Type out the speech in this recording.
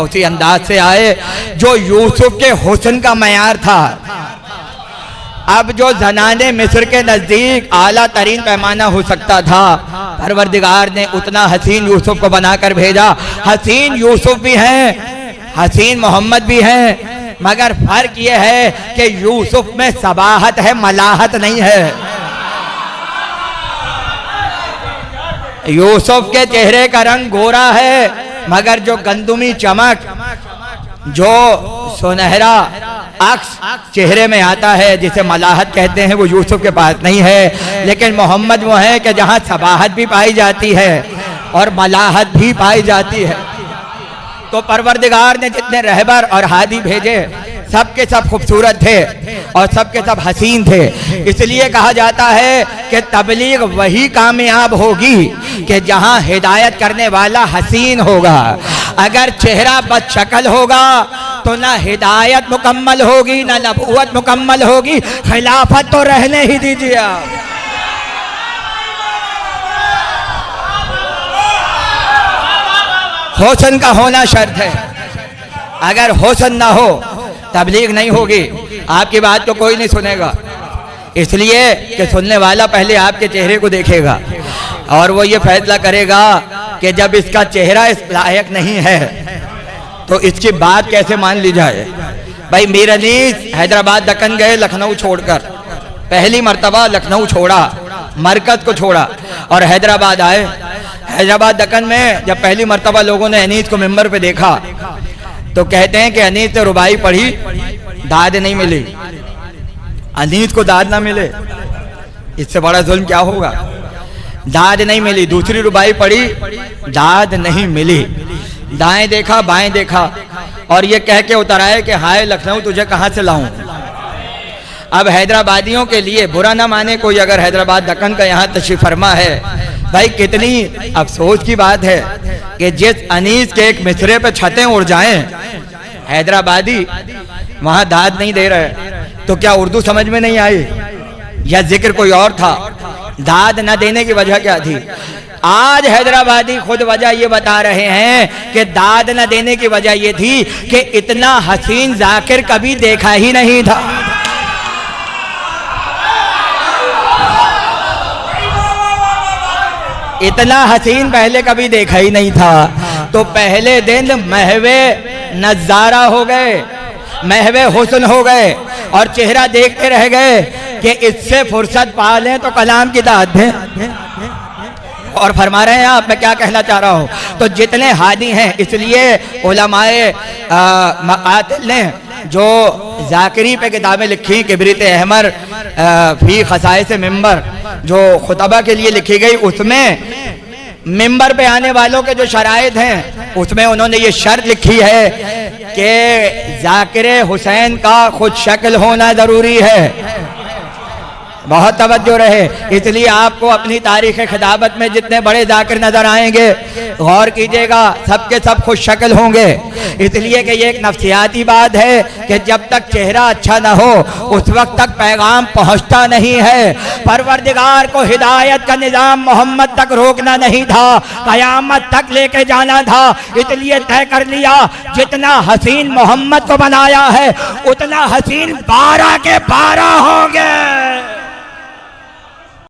उसी अंदाज से आए जो यूसुफ के हुस्न का मयार था। अब जो जनाने मिस्र के नजदीक आला तरीन पैमाना हो सकता था, परवरदिगार ने उतना हसीन यूसुफ को बनाकर भेजा। हसीन यूसुफ भी हैं, हसीन मोहम्मद भी हैं, मगर फर्क यह है कि यूसुफ में सबाहत है, मलाहत नहीं है। यूसुफ के चेहरे का रंग गोरा है, मगर जो गंदुमी चमक, जो सुनहरा अक्स चेहरे में आता है, जिसे मलाहत कहते हैं, वो यूसुफ के पास नहीं है। लेकिन मोहम्मद वो है कि जहाँ सबाहत भी पाई जाती है और मलाहत भी पाई जाती है। तो परवरदिगार ने जितने रहबर और हादी भेजे, सबके सब खूबसूरत थे और सबके सब हसीन थे। इसलिए कहा जाता है कि तबलीग वही कामयाब होगी कि जहां हिदायत करने वाला हसीन होगा। अगर चेहरा बदशक्ल होगा तो ना हिदायत मुकम्मल होगी, ना नबूवत मुकम्मल होगी, खिलाफत तो रहने ही दीजिए आप। हुस्न का होना शर्त है। अगर हुस्न ना हो तबलीग नहीं होगी, आपकी बात तो कोई नहीं सुनेगा। इसलिए कि सुनने वाला पहले आपके चेहरे को देखेगा और वो ये फैसला करेगा कि जब इसका चेहरा इस लायक नहीं है तो इसकी बात कैसे मान ली जाए। भाई मीर अनीस हैदराबाद दक्कन गए लखनऊ छोड़कर, पहली मर्तबा लखनऊ छोड़ा, मरकज को छोड़ा और हैदराबाद आए। हैदराबाद दक्कन में जब पहली मर्तबा लोगों ने अनीस को मिंबर पे देखा तो कहते हैं कि अनीस ने रुबाई पढ़ी, दाद नहीं मिली। अनीस को दाद ना मिले, इससे बड़ा जुल्म क्या होगा। दाद नहीं मिली, दूसरी रुबाई पढ़ी, दाद नहीं मिली। दाएं देखा बाएं देखा और ये कह के उतर आए कि हाय लखनऊ तुझे कहां से लाऊं। अब हैदराबादियों के लिए बुरा ना माने कोई अगर हैदराबाद दक्कन का यहाँ तशरीफ फरमा है, भाई कितनी अफसोस की बात है कि जिस अनीस के एक मिसरे पे छतें उड़ जाएं, हैदराबादी वहां दाद नहीं दे रहे, तो क्या उर्दू समझ में नहीं आई या जिक्र कोई और था। दाद न देने की वजह क्या थी। आज हैदराबादी खुद वजह ये बता रहे हैं कि दाद न देने की वजह ये थी कि इतना हसीन जाकिर कभी देखा ही नहीं था। इतना हसीन पहले कभी देखा ही नहीं था। तो पहले दिन महवे नजारा हो गए, महवे हुस्न हो गए और चेहरा देखते रह गए कि इससे फुर्सत पा लें तो कलाम की दाद दें। और फरमा रहे हैं आप, मैं क्या कहना चाह रहा हूँ। तो जितने हादी हैं, इसलिए उलमाए मकातिल ने जो जाकिरी पे किताबें लिखी, किबरीत अहमर फी खसाइस से मिंबर जो खुतबा के लिए लिखी गई, उसमें मिंबर पे आने वालों के जो शराइत हैं उसमें उन्होंने ये शर्त लिखी है कि जाकिर हुसैन का खुद शक्ल होना जरूरी है। बहुत तवज्जो रहे। इसलिए आपको अपनी तारीख खिताबत में जितने बड़े जाकिर नजर आएंगे गौर कीजिएगा, सबके सब खुद शक्ल होंगे। इसलिए कि ये एक नफ्सियाती बात है कि जब तक चेहरा अच्छा ना हो उस वक्त तक पैगाम पहुंचता नहीं है। परवरदिगार को हिदायत का निजाम मोहम्मद तक रोकना नहीं था, कयामत तक लेके जाना था। इसलिए तय कर लिया जितना हसीन मोहम्मद को बनाया है उतना हसीन 12 के 12 होंगे।